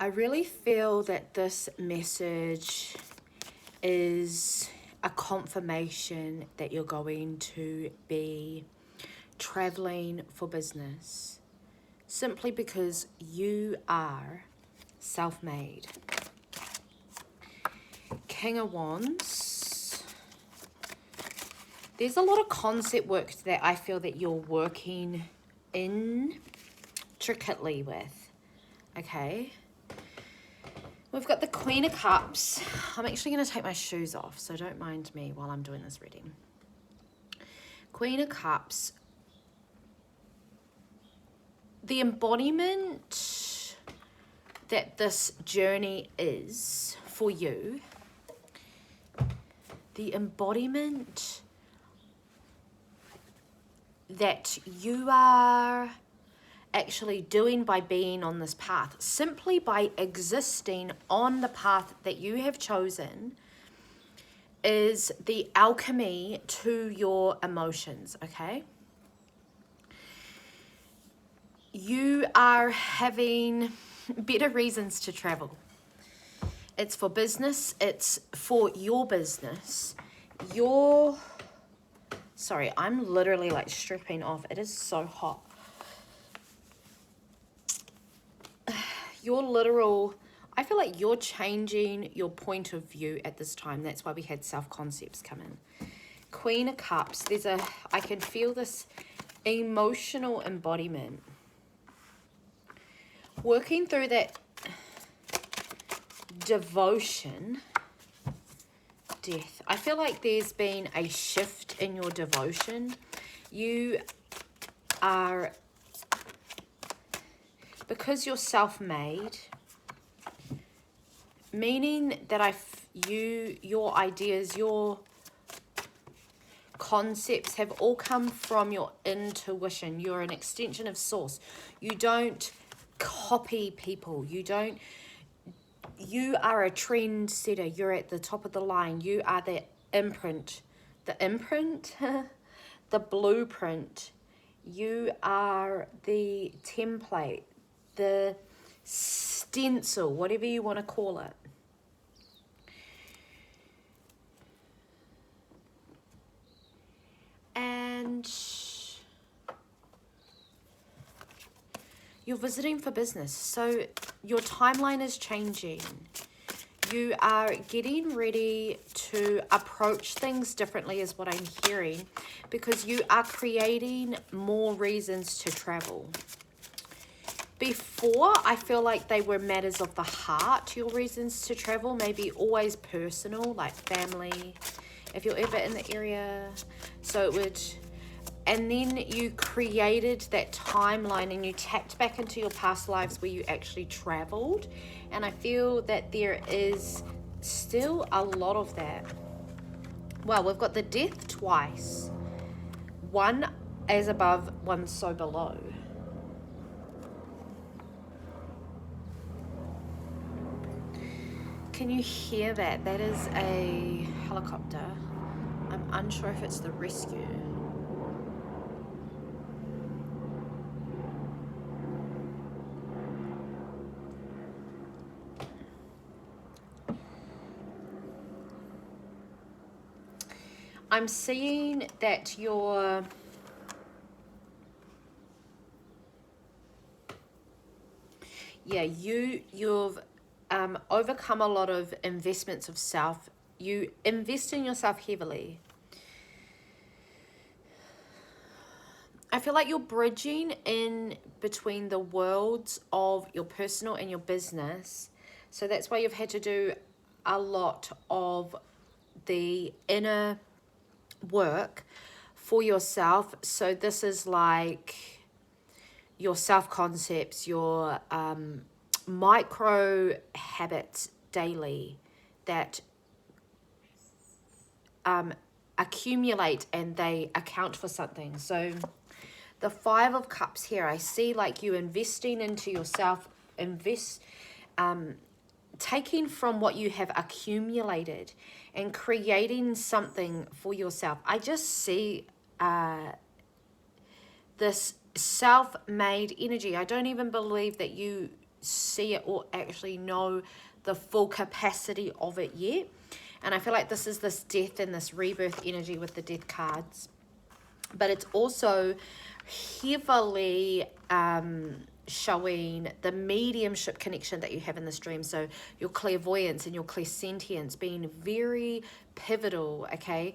I really feel that this message is a confirmation that you're going to be traveling for business simply because you are self-made. King of Wands. There's a lot of concept work that I feel that you're working intricately with. Okay. We've got the Queen of Cups. I'm actually going to take my shoes off, so don't mind me while I'm doing this reading. Queen of Cups. The embodiment that this journey is for you, the embodiment that you are actually doing by being on this path, simply by existing on the path that you have chosen, is the alchemy to your emotions, okay? You are having better reasons to travel. It's for business, it's for your business. Sorry, I'm literally like stripping off. It is so hot. I feel like you're changing your point of view at this time. That's why we had self-concepts come in. Queen of Cups, I can feel this emotional embodiment. Working through that devotion, death. I feel like there's been a shift in your devotion. You are, because you're self-made, meaning that your ideas, your concepts have all come from your intuition. You're an extension of source. You don't copy people. You are a trend setter. You're at the top of the line. You are the imprint, the blueprint. You are the template, the stencil, whatever you want to call it. And you're visiting for business, so your timeline is changing. You are getting ready to approach things differently is what I'm hearing, because you are creating more reasons to travel. Before, I feel like they were matters of the heart, your reasons to travel, maybe always personal, like family, if you're ever in the area. So it would, and then you created that timeline and you tapped back into your past lives where you actually traveled. And I feel that there is still a lot of that. Well, we've got the death twice. One as above, one so below. Can you hear that? That is a helicopter. I'm unsure if it's the rescue. I'm seeing that you've overcome a lot of investments of self. You invest in yourself heavily. I feel like you're bridging in between the worlds of your personal and your business. So that's why you've had to do a lot of the inner work for yourself. So this is like your self-concepts, your micro habits daily that accumulate and they account for something. So the Five of Cups here, I see like you investing into yourself, taking from what you have accumulated and creating something for yourself. I just see this self-made energy. I don't even believe that you see it or actually know the full capacity of it yet. And I feel like this is this death and this rebirth energy with the death cards. But it's also heavily showing the mediumship connection that you have in this dream. So your clairvoyance and your clairsentience being very pivotal, okay?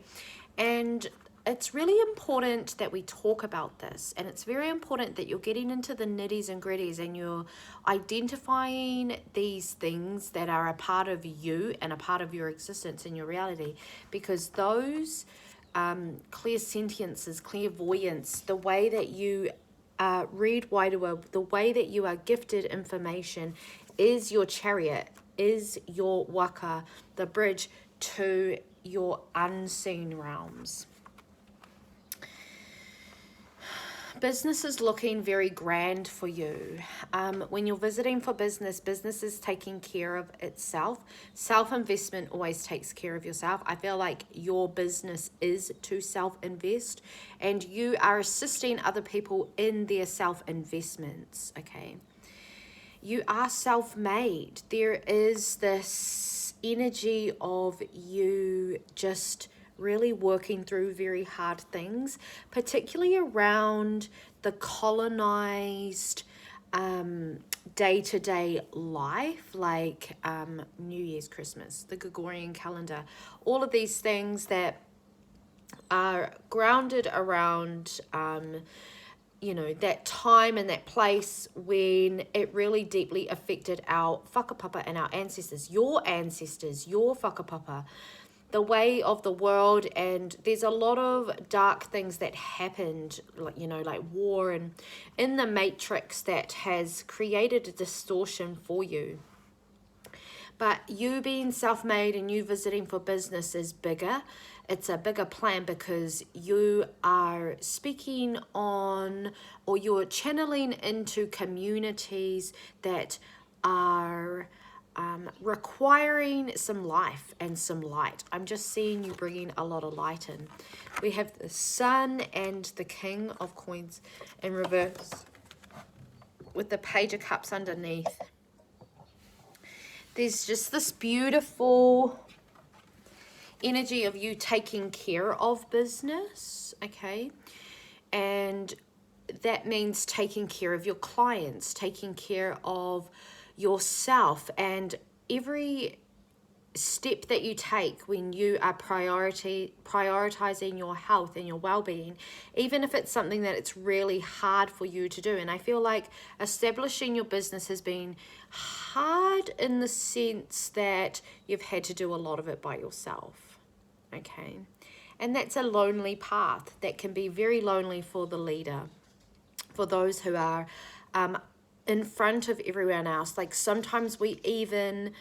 And it's really important that we talk about this, and it's very important that you're getting into the nitties and gritties and you're identifying these things that are a part of you and a part of your existence and your reality, because those clairsentiences, clairvoyance, the way that you read Wairua, the way that you are gifted information is your chariot, is your waka, the bridge to your unseen realms. Business is looking very grand for you. When you're visiting for business, business is taking care of itself. Self-investment always takes care of yourself. I feel like your business is to self-invest, and you are assisting other people in their self-investments, okay? You are self-made. There is this energy of you just really working through very hard things, particularly around the colonized day-to-day life, like New Year's, Christmas, the Gregorian calendar, all of these things that are grounded around you know, that time and that place when it really deeply affected our whakapapa and our ancestors, your whakapapa, the way of the world. And there's a lot of dark things that happened, like, you know, like war and in the matrix that has created a distortion for you. But you being self-made and you visiting for business is bigger. It's a bigger plan, because you are speaking on, or you're channeling into communities that are requiring some life and some light. I'm just seeing you bringing a lot of light in. We have the Sun and the King of Coins in reverse with the Page of Cups underneath. There's just this beautiful energy of you taking care of business, okay? And that means taking care of your clients, taking care of yourself, and every step that you take when you are prioritizing your health and your well-being, even if it's something that it's really hard for you to do. And I feel like establishing your business has been hard in the sense that you've had to do a lot of it by yourself, okay? And that's a lonely path that can be very lonely for the leader, for those who are in front of everyone else. Like sometimes we even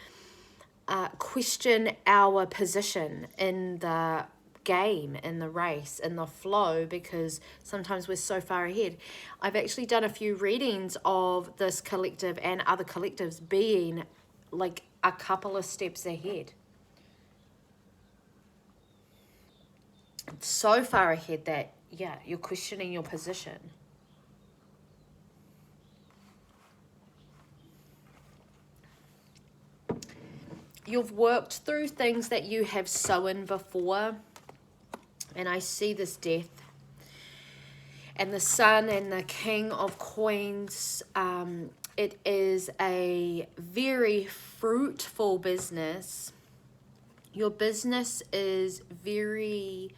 question our position in the game, in the race, in the flow, because sometimes we're so far ahead. I've actually done a few readings of this collective and other collectives being like a couple of steps ahead. It's so far ahead that, yeah, you're questioning your position. You've worked through things that you have sown before, and I see this death. And the Sun and the King of Coins, it is a very fruitful business. Your business is very,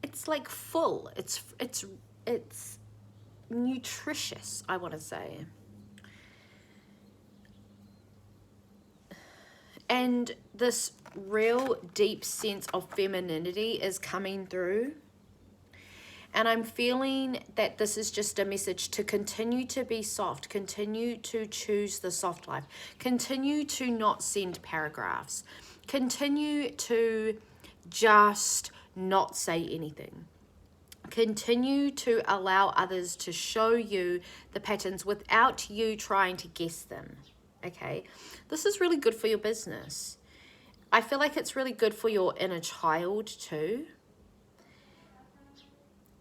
it's like full, it's nutritious, I want to say. And this real deep sense of femininity is coming through. And I'm feeling that this is just a message to continue to be soft, continue to choose the soft life, continue to not send paragraphs, continue to just not say anything. Continue to allow others to show you the patterns without you trying to guess them, okay? This is really good for your business. I feel like it's really good for your inner child too,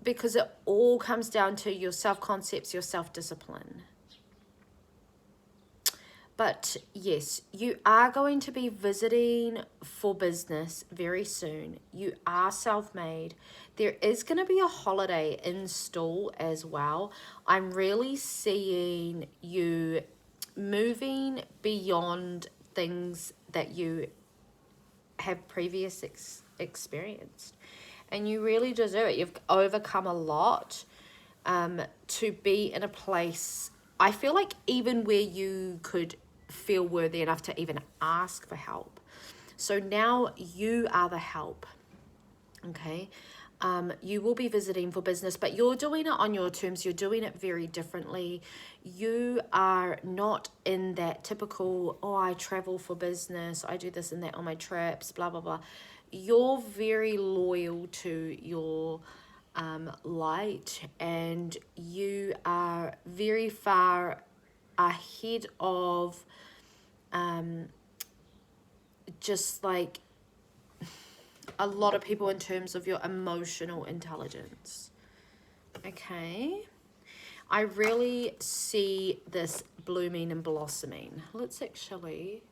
because it all comes down to your self-concepts, your self-discipline. But yes, you are going to be visiting for business very soon. You are self-made. There is going to be a holiday in store as well. I'm really seeing you moving beyond things that you have previous experienced. And you really deserve it. You've overcome a lot to be in a place, I feel like, even where you could feel worthy enough to even ask for help. So now you are the help, okay? You will be visiting for business, but you're doing it on your terms. You're doing it very differently. You are not in that typical, oh, I travel for business, I do this and that on my trips, blah, blah, blah. You're very loyal to your light, and you are very far ahead of just like a lot of people in terms of your emotional intelligence. Okay, I really see this blooming and blossoming. Let's actually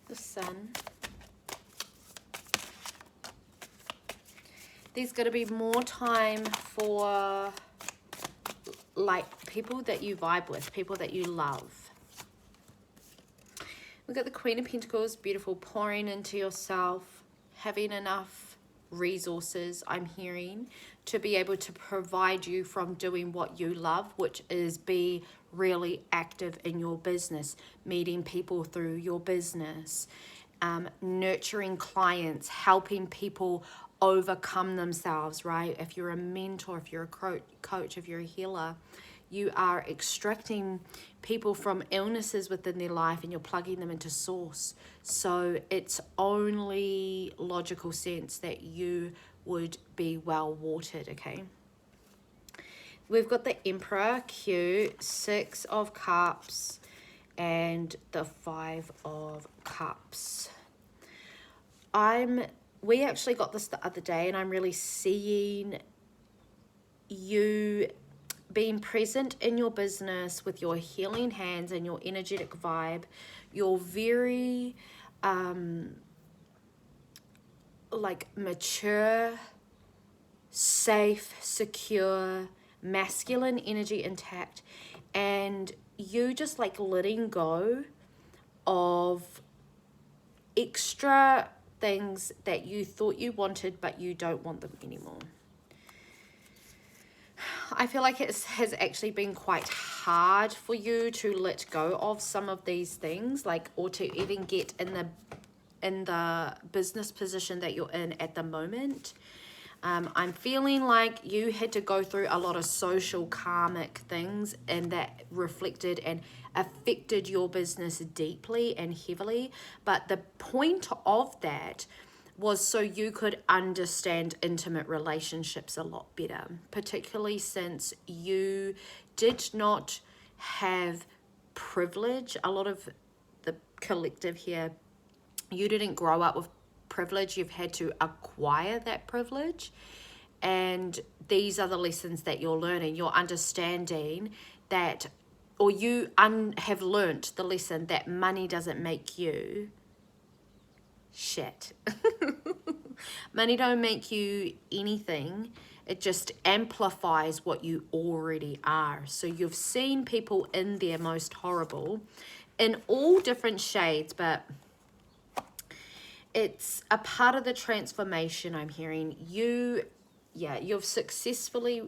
the sun. There's going to be more time for like people that you vibe with, people that you love. We've got the Queen of Pentacles, beautiful, pouring into yourself, having enough resources, I'm hearing, to be able to provide you from doing what you love, which is be really active in your business, meeting people through your business, nurturing clients, helping people overcome themselves, right? If you're a mentor, if you're a coach, if you're a healer, you are extracting people from illnesses within their life and you're plugging them into source. So it's only logical sense that you would be well watered, okay? We've got the Emperor, cute, 6 of Cups, and the 5 of Cups. We actually got this the other day, and I'm really seeing you being present in your business with your healing hands and your energetic vibe. You're very like mature, safe, secure, masculine energy intact, and you just like letting go of extra things that you thought you wanted but you don't want them anymore. I feel like it has actually been quite hard for you to let go of some of these things, like, or to even get in the business position that you're in at the moment. I'm feeling like you had to go through a lot of social karmic things, and that reflected and affected your business deeply and heavily. But the point of that was so you could understand intimate relationships a lot better, particularly since you did not have privilege. A lot of the collective here, you didn't grow up with privilege. You've had to acquire that privilege, and these are the lessons that you're learning. You're understanding that, or you have learnt the lesson that money doesn't make you shit. Money don't make you anything. It just amplifies what you already are. So you've seen people in their most horrible in all different shades, but it's a part of the transformation. I'm hearing you've successfully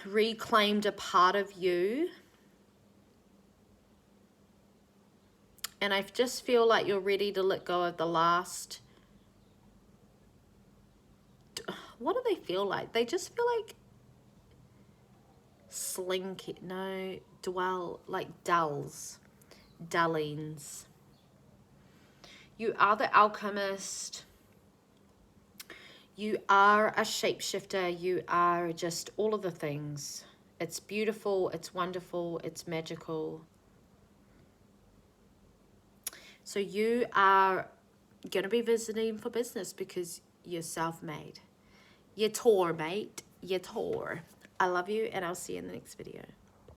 reclaimed a part of you, and I just feel like you're ready to let go of the last. What do they feel like? They just feel like slinky, no, dwell, like dulls, dullings. You are the alchemist. You are a shapeshifter. You are just all of the things. It's beautiful, it's wonderful, it's magical. So you are going to be visiting for business because you're self-made. You're tour, mate. You're tour. I love you, and I'll see you in the next video.